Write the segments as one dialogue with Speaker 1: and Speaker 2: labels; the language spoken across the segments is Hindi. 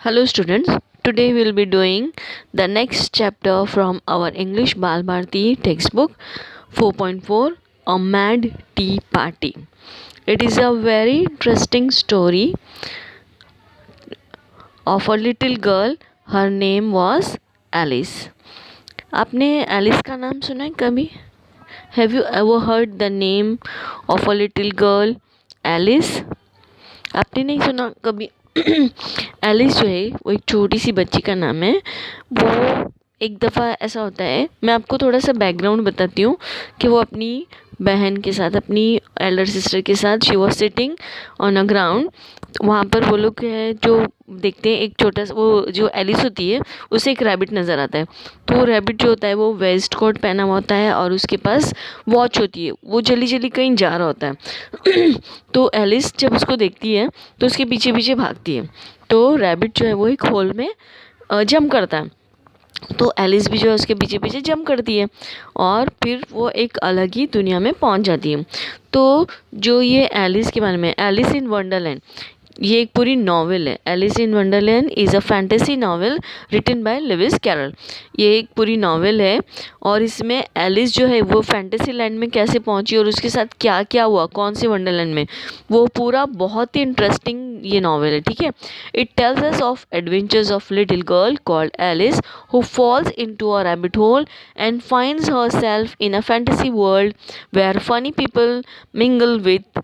Speaker 1: Hello students, today we will be doing the next chapter from our English Bal Bharati textbook 4.4, A Mad Tea Party. It is a very interesting story of a little girl. Her name was Alice. आपने एलिस का नाम सुना है कभी? Have you ever heard the name of a little girl Alice? आपने नहीं सुना कभी? एलिस जो है वो एक छोटी सी बच्ची का नाम है। वो एक दफ़ा ऐसा होता है, मैं आपको थोड़ा सा बैकग्राउंड बताती हूँ कि वो अपनी बहन के साथ, अपनी एल्डर सिस्टर के साथ, she was sitting on a ground. वहाँ पर वो लोग है जो देखते हैं, एक छोटा सा, वो जो एलिस होती है उसे एक रैबिट नज़र आता है। तो वो रैबिट जो होता है वो वेस्ट कोट पहना हुआ होता है और उसके पास वॉच होती है। वो जल्दी जल्दी कहीं जा रहा होता है। तो एलिस जब उसको देखती है तो उसके पीछे पीछे भागती है। तो रैबिट जो है वो एक होल में जंप करता है। तो एलिस भी जो है उसके पीछे पीछे जंप करती है और फिर वो एक अलग ही दुनिया में पहुंच जाती है। तो जो ये एलिस के बारे में, एलिस इन वंडरलैंड, ये एक पूरी नॉवेल है। Alice in Wonderland is a fantasy novel written by Lewis Carroll. ये एक पूरी नॉवेल है और इसमें एलिस जो है वो फैंटेसी लैंड में कैसे पहुंची और उसके साथ क्या क्या हुआ, कौन से वंडरलैंड में, वो पूरा बहुत ही इंटरेस्टिंग ये नॉवेल है। ठीक है, it tells us of adventures of little girl called Alice who falls into a rabbit hole and finds herself in a fantasy world where funny people mingle with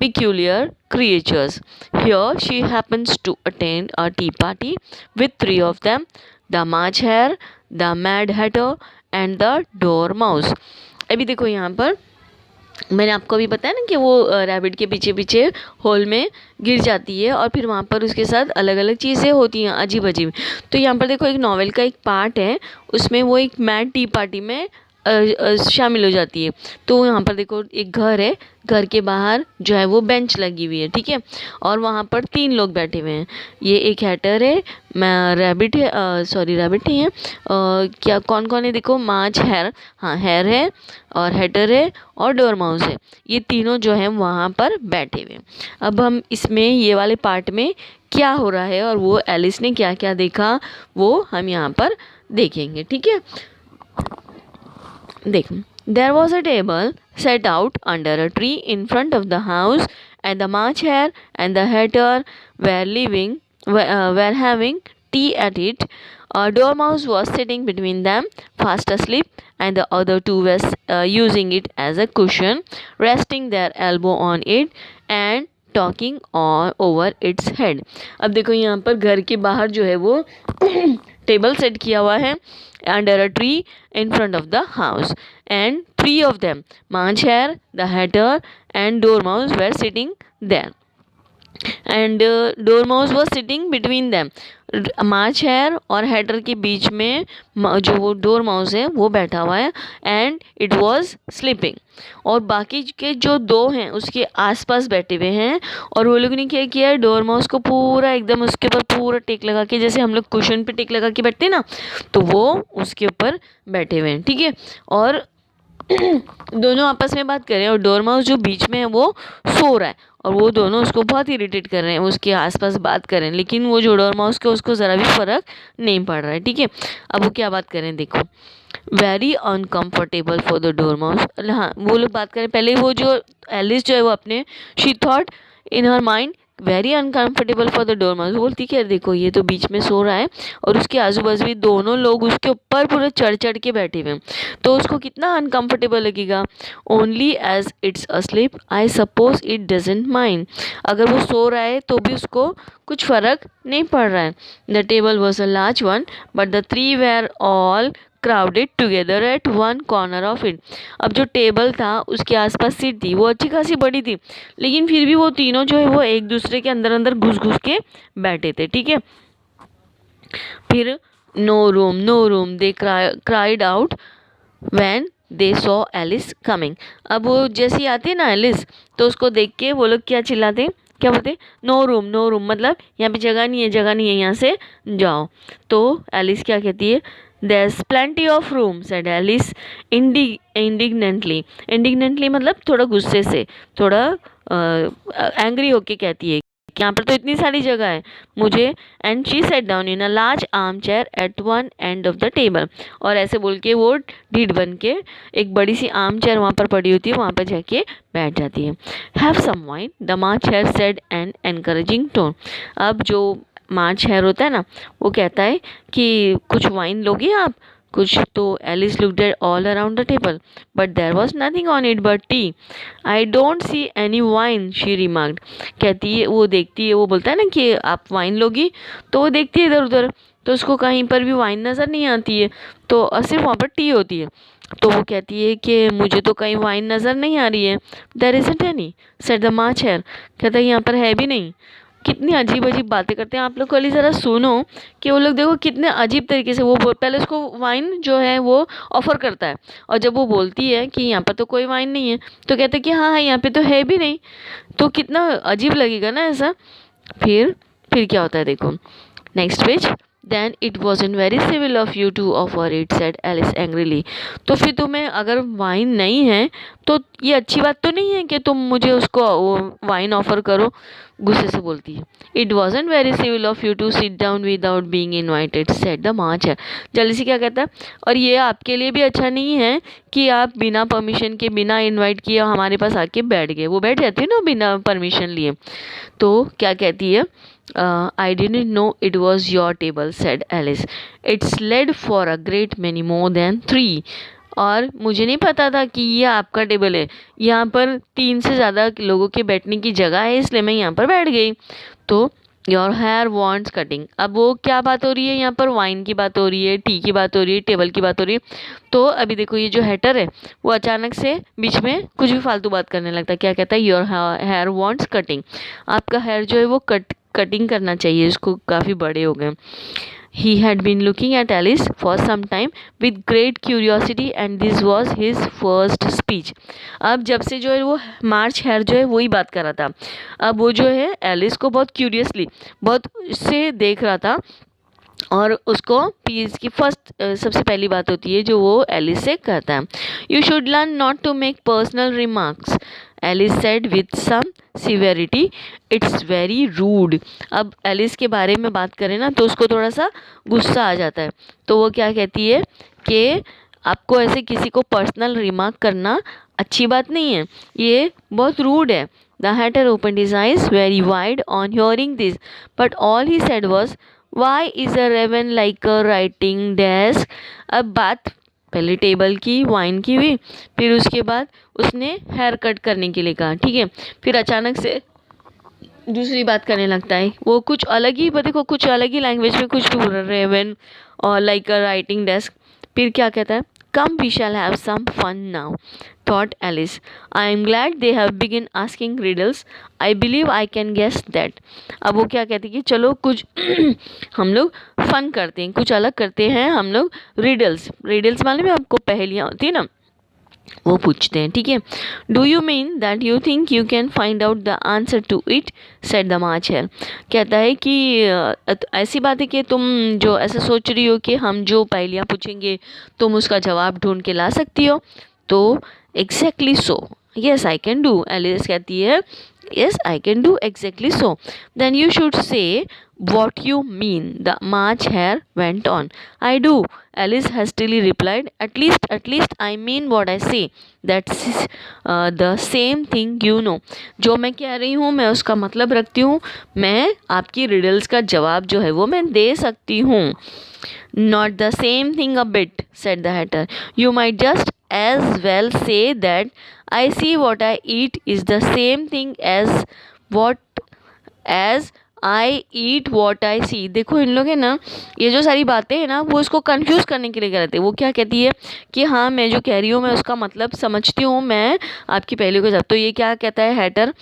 Speaker 1: peculiar creatures. Here she happens to attend a tea party with three of them, the March Hare, the Mad Hatter and the Dormouse. अभी देखो यहाँ पर मैंने आपको अभी बताया ना कि वो रैबिट के पीछे पीछे होल में गिर जाती है और फिर वहाँ पर उसके साथ अलग अलग चीज़ें होती हैं अजीब अजीब। तो यहाँ पर देखो एक नॉवेल का एक पार्ट है, उसमें वो एक मैड टी पार्टी में शामिल हो जाती है। तो यहाँ पर देखो एक घर है, घर के बाहर जो है वो बेंच लगी हुई है। ठीक है, और वहाँ पर तीन लोग बैठे हुए हैं। ये एक हैटर है, रैबिट है, सॉरी रैबिट नहीं है, क्या कौन कौन है देखो, मार्च हैर, हाँ हैर है और हैटर है और डोरमाउस है। ये तीनों जो हैं वहाँ पर बैठे हुए हैं। अब हम इसमें ये वाले पार्ट में क्या हो रहा है और वो एलिस ने क्या क्या देखा वो हम यहाँ पर देखेंगे। ठीक है, देख, there was a table set out under a tree in front of the house, and the March Hare and the Hatter were having tea at it. A dormouse was sitting between them, fast asleep, and the other two were using it as a cushion, resting their elbow on it and talking on over its head. अब देखो यहाँ पर घर के बाहर जो है वो टेबल सेट किया हुआ है under a tree in front of the house, and three of them, March Hare, the Hatter and Dormouse were sitting there, and Dormouse was sitting between them. March hare और हैटर के बीच में जो वो डोर माउस है वो बैठा हुआ है, एंड इट वॉज स्लीपिंग। और बाकी के जो दो हैं उसके आसपास बैठे हुए हैं और वो लोग ने क्या किया है, डोर माउस को पूरा एकदम उसके ऊपर पूरा टेक लगा के, जैसे हम लोग कुशन पे टेक लगा के बैठते हैं ना, तो वो उसके ऊपर बैठे हुए हैं। ठीक है, और दोनों आपस में बात कर रहे हैं और डोरमाउस जो बीच में है वो सो रहा है और वो दोनों उसको बहुत इरिटेट कर रहे हैं, उसके आसपास बात कर रहे हैं, लेकिन वो जो डोरमाउस के उसको ज़रा भी फ़र्क नहीं पड़ रहा है। ठीक है, अब वो क्या बात कर रहे हैं देखो, very uncomfortable for the dormouse. हाँ, वो लोग बात करें पहले, वो जो एलिस जो है वो अपने, she thought in her mind very uncomfortable for the dormouse. बोलती कि देखो ये तो बीच में सो रहा है और उसके आजू बाजू भी दोनों लोग उसके ऊपर पूरे चढ़ चढ़ के बैठे हुए हैं, तो उसको कितना अनकम्फर्टेबल लगेगा। Only as it's asleep I suppose it doesn't mind. अगर वो सो रहा है तो भी उसको कुछ फ़र्क नहीं पड़ रहा है। The table was a large one but the three were all crowded together at one corner of it. अब जो टेबल था उसके आसपास सीट थी, वो अच्छी खासी बड़ी थी, लेकिन फिर भी वो तीनों जो है वो एक दूसरे के अंदर अंदर घुस घुस के बैठे थे। ठीक है, फिर no room they cried out when they saw Alice coming. अब वो जैसी आती है ना एलिस, तो उसको देख के वो लोग क्या चिल्लाते हैं, क्या बोलते, नो रूम, मतलब यहाँ पे जगह नहीं है, जगह नहीं है, यहाँ से जाओ। तो एलिस क्या कहती है, there's plenty of room said Alice indignantly। indignantly मतलब थोड़ा गुस्से से, थोड़ा एंग्री होके कहती है यहाँ पर तो इतनी सारी जगह है मुझे। And she sat down in a large arm chair at one end of the table, और ऐसे बोल के वो ढीठ बन के एक बड़ी सी आर्म चेयर वहाँ पर पड़ी होती है, वहाँ पर जाके बैठ जाती है। Have some wine, the March hare said an encouraging tone. अब जो मार्च हेयर होता है ना, वो कहता है कि कुछ वाइन लोगे आप कुछ। तो Alice looked at all around the table but there was nothing on it but tea. I don't see any wine, she remarked. कहती है, वो देखती है, वो बोलता है ना कि आप वाइन लोगी, तो वो देखती है इधर उधर, तो उसको कहीं पर भी वाइन नज़र नहीं आती है, तो सिर्फ वहाँ पर टी होती है। तो वो कहती है कि मुझे तो कहीं वाइन नज़र नहीं आ रही है। There isn't any, said the March hare. कहता है यहाँ पर है भी नहीं। कितनी अजीब अजीब बातें करते हैं आप लोग। कल ज़रा सुनो कि वो लोग देखो कितने अजीब तरीके से वो पहले उसको वाइन जो है वो ऑफ़र करता है, और जब वो बोलती है कि यहाँ पर तो कोई वाइन नहीं है, तो कहते हैं कि हाँ हाँ यहाँ पे तो है भी नहीं। तो कितना अजीब लगेगा ना ऐसा। फिर क्या होता है देखो, next page. Then it wasn't very civil of you to offer it, said Alice angrily. तो फिर तुम्हें अगर वाइन नहीं है तो ये अच्छी बात तो नहीं है कि तुम मुझे उसको वाइन ऑफर करो, गुस्से से बोलती है। It wasn't very civil of you to sit down without being invited, said the March hare. जल्दी से क्या कहता है, और ये आपके लिए भी अच्छा नहीं है कि आप बिना परमिशन के, बिना इनवाइट किए हमारे पास आके बैठ गए। वो बैठ जाती है ना बिना परमिशन लिए। तो क्या कहती है, I didn't know it was your table, said Alice. It's led for a great many more than three. और मुझे नहीं पता था कि ये आपका टेबल है, यहाँ पर 3 से ज़्यादा लोगों के बैठने की जगह है, इसलिए मैं यहाँ पर बैठ गई। तो योर हेयर वॉन्ट्स कटिंग। अब वो क्या बात हो रही है यहाँ पर, वाइन की बात हो रही है, टी की बात हो रही है, टेबल की बात हो रही है। तो अभी देखो ये जो हेटर है वो अचानक से बीच में कुछ भी फालतू बात करने लगता है। क्या कहता है, योर हेयर वॉन्ट्स कटिंग। आपका हेयर जो है वो कटिंग करना चाहिए, इसको काफ़ी बड़े हो गए। He had been looking at Alice for some time with great curiosity and this was his first speech. अब जब से जो है वो मार्च हेयर जो है वही बात कर रहा था। अब वो जो है एलिस को बहुत क्यूरियसली, बहुत से देख रहा था, और उसको पीस की फर्स्ट सबसे पहली बात होती है जो वो एलिस से कहता है, you should learn not to make personal remarks, Alice said with some severity, it's very rude. अब एलिस के बारे में बात करें ना तो उसको थोड़ा सा गुस्सा आ जाता है। तो वो क्या कहती है कि आपको ऐसे किसी को पर्सनल रिमार्क करना अच्छी बात नहीं है, ये बहुत रूड है। The hatter opened his eyes very wide on hearing this but all he said was, why is a raven like a writing desk. अब बात पहले टेबल की, वाइन की हुई, फिर उसके बाद उसने हेयर कट करने के लिए कहा, ठीक है। फिर अचानक से दूसरी बात करने लगता है, वो कुछ अलग ही, देखो कुछ अलग ही लैंग्वेज में कुछ भी बोल रहा है, रेवन और लाइक अ राइटिंग डेस्क। फिर क्या कहता है, come we shall have some fun now, thought Alice. I am glad they have begun asking riddles. I believe I can guess that. अब वो क्या कहती है कि चलो कुछ हम लोग फन करते हैं, कुछ अलग करते हैं हम लोग। रिडल्स मालूम है आपको, पहेलियाँ होती है ना, वो पूछते हैं, ठीक है। Do you mean that you think you can find out the answer to it, said the March hare. कहता है कि ऐसी बात है कि तुम जो ऐसा सोच रही हो कि हम जो पहेलियाँ पूछेंगे तुम उसका जवाब ढूंढ के ला सकती हो। तो exactly so, yes I can do, Alice कहती है, yes I can do exactly so. Then you should say what you mean, the March hare went on. I do, Alice hastily replied. At least I mean what I say. That's the same thing you know. जो मैं कह रही हूँ मैं उसका मतलब रखती हूँ, मैं आपकी रिडल्स का जवाब जो है वो मैं दे सकती हूँ। Not the same thing a bit, said the hatter. You might just as well say that I see what I eat is the same thing as I eat what I see. देखो इन लोग है ना, ये जो सारी बातें हैं ना वो इसको कंफ्यूज करने के लिए करते हैं। वो क्या कहती है कि हाँ मैं जो कह रही हूँ मैं उसका मतलब समझती हूँ, मैं आपकी पहले को जब, तो ये क्या कहता है हैटर,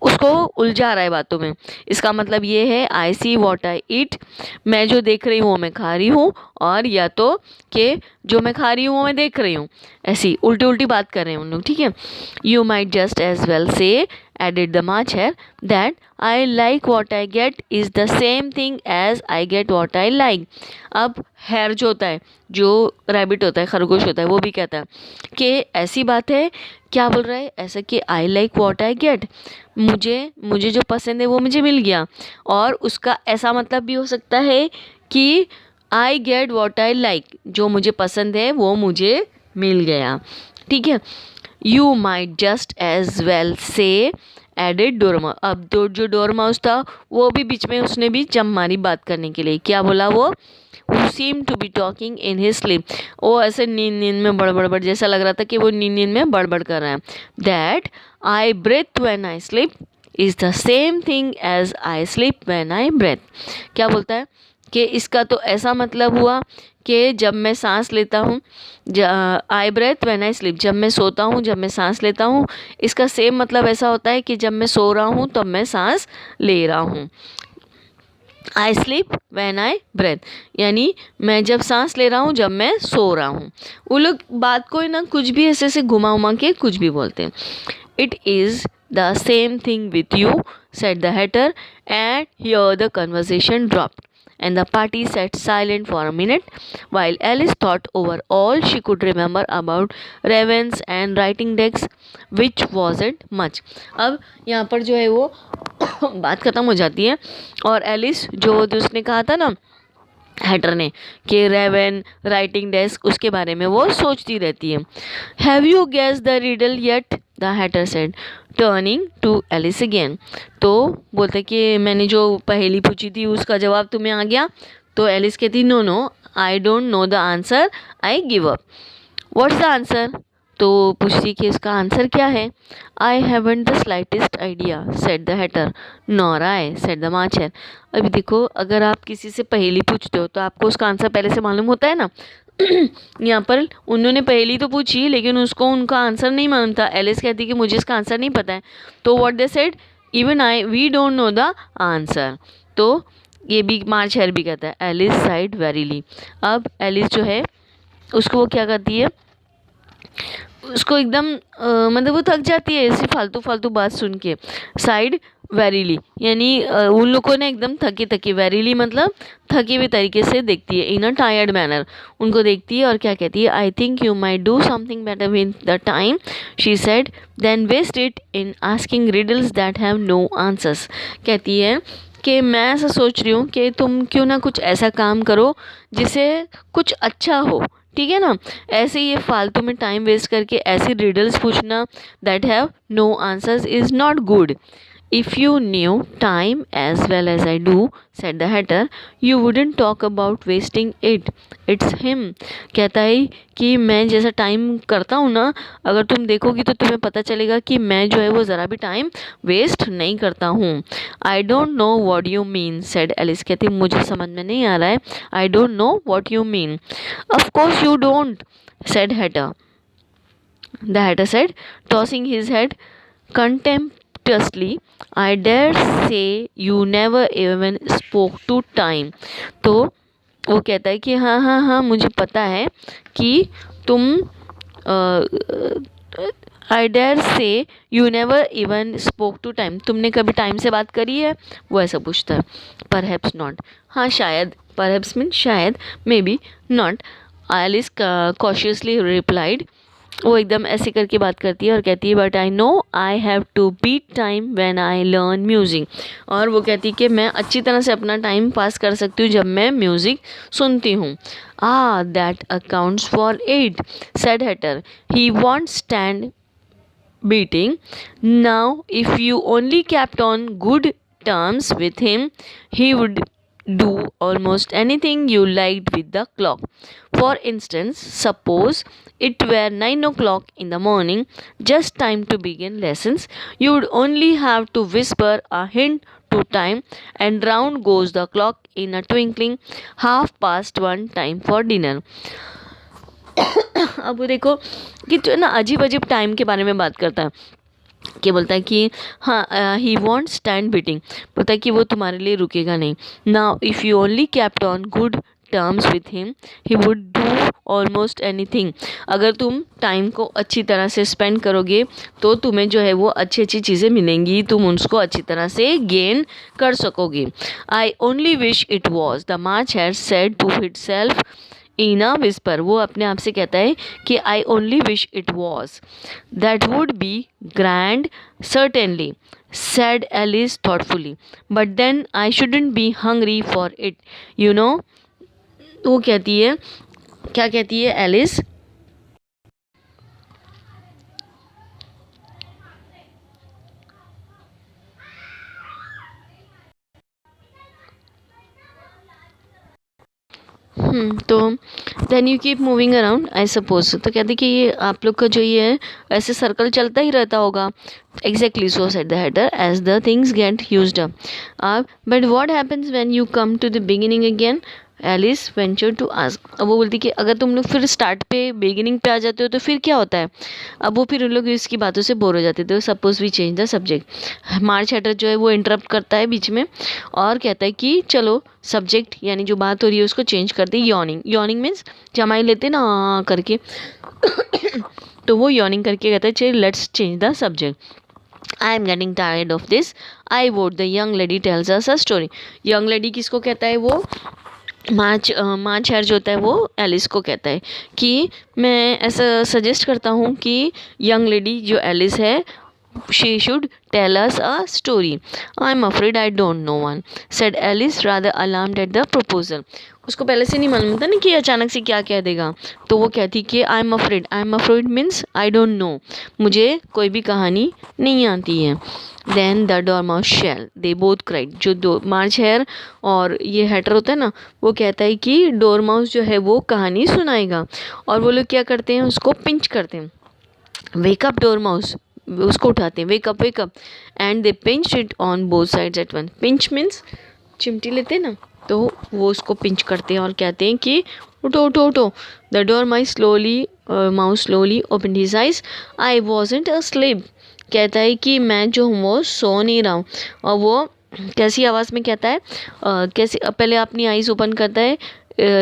Speaker 1: उसको उलझा रहा है बातों में। इसका मतलब ये है आई सी वॉट आई ईट, मैं जो देख रही हूँ वो मैं खा रही हूँ, और या तो कि जो मैं खा रही हूँ वो मैं देख रही हूँ। ऐसी उल्टी उल्टी बात कर रहे हैं उन लोग, ठीक है। You might just as well say, added the March Hare, that I like what I get is the same thing as I get what I like. अब हेयर जो होता है, जो रैबिट होता है, खरगोश होता है, वो भी कहता है कि ऐसी बात है, क्या बोल रहा है ऐसा कि आई लाइक वॉट आई गेट, मुझे जो पसंद है वो मुझे मिल गया। और उसका ऐसा मतलब भी हो सकता है कि आई गेट वॉट आई लाइक, जो मुझे पसंद है वो मुझे मिल गया। ठीक है, you might just as well say added dormouse. अब जो डोरमाउस था वो भी बीच में उसने भी जम मारी बात करने के लिए। क्या बोला वो? who seemed to be talking in his sleep। वो ऐसे नींद में बड़बड़ जैसा लग रहा था कि वो नींद में बड़बड़ कर रहा है। that I breathe when I sleep is the same thing as I sleep when I breathe। क्या बोलता है कि इसका तो ऐसा मतलब हुआ कि जब मैं सांस लेता हूँ, आई ब्रेथ व्हेन आई स्लीप, जब मैं सोता हूँ, जब मैं सांस लेता हूँ, इसका सेम मतलब ऐसा होता है कि जब मैं सो रहा हूँ तब मैं सांस ले रहा हूँ। I sleep when I breathe, यानी मैं जब सांस ले रहा हूँ, जब मैं सो रहा हूँ। वो लोग बात को ना कुछ भी ऐसे से घुमा उमा के कुछ भी बोलते हैं। It is the same thing with you said the Hatter, and here the conversation dropped and the party sat silent for a minute while Alice thought over all she could remember about ravens and writing desks, which wasn't much। अब यहाँ पर जो है वो बात ख़त्म हो जाती है और एलिस जो उसने कहा था ना हैटर ने कि रेवन राइटिंग डेस्क, उसके बारे में वो सोचती रहती है। Have you guess the riddle yet, the hatter said turning to Alice again. तो बोलते कि मैंने जो पहेली पूछी थी उसका जवाब तुम्हें आ गया? तो एलिस कहती no no, I don't know the answer, I give up. What's the answer? तो पूछती कि इसका आंसर क्या है? I haven't the slightest idea said the Hatter. Nor I said the March Hare. अभी देखो, अगर आप किसी से पहेली पूछते हो तो आपको उसका आंसर पहले से मालूम होता है ना। यहाँ पर उन्होंने पहेली तो पूछी लेकिन उसको उनका आंसर नहीं मालूम था। एलिस कहती कि मुझे इसका आंसर नहीं पता है। तो what they said, even I we don't know the answer. तो ये भी मार्च हेयर भी कहता है एलिस साइड वेरीली। अब एलिस जो है उसको वो क्या करती है, उसको एकदम मतलब वो थक जाती है ऐसी फालतू फालतू बात सुन के। साइड वेरीली यानी उन लोगों ने एकदम थकी थकी, वेरीली मतलब थकी हुई तरीके से देखती है, इन अ टायर्ड मैनर उनको देखती है और क्या कहती है, I think you might do something better with the time she said than waste it in asking riddles that have no answers. कहती है कि मैं ऐसा सोच रही हूँ कि तुम क्यों ना कुछ ऐसा काम करो जिसे कुछ अच्छा हो। ठीक है ना, ऐसे ये फालतू में टाइम वेस्ट करके ऐसी रिडल्स पूछना that have no answers is not good. If you knew time as well as I do said the hatter you wouldn't talk about wasting it, it's him. कहता है कि मैं जैसा टाइम करता हूँ ना, अगर तुम देखोगी तो तुम्हें पता चलेगा कि मैं जो है वो ज़रा भी टाइम वेस्ट नहीं करता हूँ। I don't know what you mean said Alice. कहती मुझे समझ में नहीं आ रहा है, I don't know what you mean. Of course you don't said hatter, the hatter said tossing his head contemptuously, I dare say you never even spoke to time। तो वो कहता है कि हाँ हाँ हाँ मुझे पता है कि तुम I dare say you never even spoke to time, तुमने कभी टाइम से बात करी है? वो ऐसा पूछता है। परहैप्स नॉट, हाँ शायद, परहैप्स मीन शायद, may be not, Alice cautiously replied. वो एकदम ऐसे करके बात करती है और कहती है but I know I have to beat time when I learn music. और वो कहती है कि मैं अच्छी तरह से अपना टाइम पास कर सकती हूँ जब मैं म्यूज़िक सुनती हूँ। That accounts for it said Hatter, he want stand beating. Now, if you only kept on good terms with him, he would do almost anything you liked with the clock. For instance, suppose it were 9 o'clock in the morning, just time to begin lessons, you would only have to whisper a hint to time, and round goes the clock in a twinkling, 1:30 time for dinner। अब वो देखो कि जो ना अजीब अजीब टाइम के बारे में बात करता है, कि बोलता है कि हाँ ही वॉन्ट स्टैंड बीटिंग, बोलता है कि वो तुम्हारे लिए रुकेगा नहीं। Now if you only kept on good terms with him he would do almost anything. अगर तुम टाइम को अच्छी तरह से स्पेंड करोगे तो तुम्हें जो है वो अच्छी अच्छी चीज़ें मिलेंगी, तुम उसको अच्छी तरह से गेन कर सकोगे। I only wish it was, the March had said to itself in a whisper, वो अपने आप से कहता है कि I only wish it was, that would be grand certainly, said Alice thoughtfully, but then I shouldn't be hungry for it, you know। वो कहती है, क्या कहती है एलिस? तो then you keep moving around I suppose, तो कहते कि ये आप लोग का जो ये है ऐसे सर्कल चलता ही रहता होगा। Exactly, so said the hatter, as the things get used up, but what happens when you come to the beginning again, Alice venture to ask. अब वो बोलती कि अगर तुम लोग फिर स्टार्ट पे बिगिनिंग पे आ जाते हो तो फिर क्या होता है? अब वो फिर उन लोग इसकी बातों से बोर हो जाते थे। Suppose we change the subject, March hatter जो है वो इंटरप्ट करता है बीच में और कहता है कि चलो सब्जेक्ट यानी जो बात हो रही है उसको चेंज कर दे। यॉर्निंग, यॉर्निंग मीन्स जमाई लेते ना करके तो वो यॉर्निंग करके कहता है चल let's change the subject. I am getting tired of this, I vote the young lady tells us a story. Young lady किसको कहता है? वो मार्च हेयर जो होता है वो एलिस को कहता है कि मैं ऐसा सजेस्ट करता हूँ कि यंग लेडी जो एलिस है she should tell us a story. I'm afraid I don't know one, said Alice rather alarmed at the proposal. उसको पहले से नहीं मालूम था ना कि अचानक से क्या कह देगा, तो वो कहती कि I'm afraid, I'm afraid means I don't know, मुझे कोई भी कहानी नहीं आती है। Then the dormouse shall, they both cried। जो दो मार्च हेयर और ये हैटर होता है ना, वो कहता है कि डोरमाउस जो है वो कहानी सुनाएगा, और वो लोग क्या करते हैं, उसको पिंच करते हैं। वेक अप डोरमाउस, उसको उठाते हैं, wake up and they pinch it on both sides at one. Pinch means चिमटी लेते हैं ना, तो वो उसको पिंच करते हैं और कहते हैं कि उठो उठो उठो। The door mouse slowly open his eyes, I wasn't asleep, कहता है कि मैं जो हूँ वो सो नहीं रहा हूँ। और वो कैसी आवाज़ में कहता है, कैसे पहले अपनी आइज़ ओपन करता है,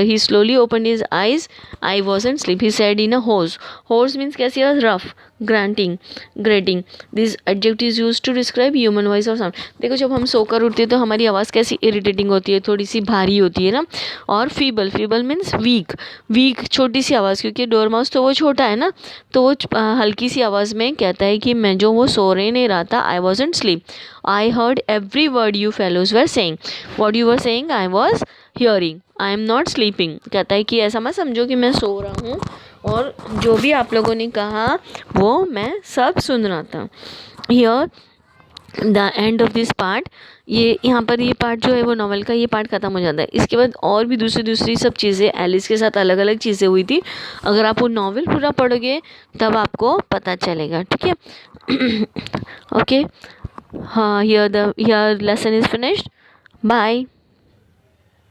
Speaker 1: he slowly opened his eyes, I wasn't asleep, he said in a hoarse, hoarse means कैसी आवाज़? rough, grating, this adjective is used to describe human voice or sound। देखो जब हम सोकर उठते हैं तो हमारी आवाज़ कैसी इरिटेटिंग होती है, थोड़ी सी भारी होती है ना। और फीबल मीन्स वीक छोटी सी आवाज़, क्योंकि डोरमाउस तो वो छोटा है ना, तो वो हल्की सी आवाज़ में कहता है कि मैं जो वो सो रहे नहीं रहा था, I wasn't sleep, I heard every word you fellows were saying, what you were saying I was hearing, I am not sleeping. कहता है कि ऐसा मत समझो कि मैं सो रहा हूँ, और जो भी आप लोगों ने कहा वो मैं सब सुन रहा था। Here the end of this part, ये यहाँ पर ये पार्ट जो है वो नॉवल का ये पार्ट ख़त्म हो जाता है। इसके बाद और भी दूसरी सब चीज़ें एलिस के साथ अलग अलग चीज़ें हुई थी। अगर आप वो नॉवल पूरा पढ़ोगे तब आपको पता चलेगा, ठीक है। ओके, हाँ, here lesson is finished, bye.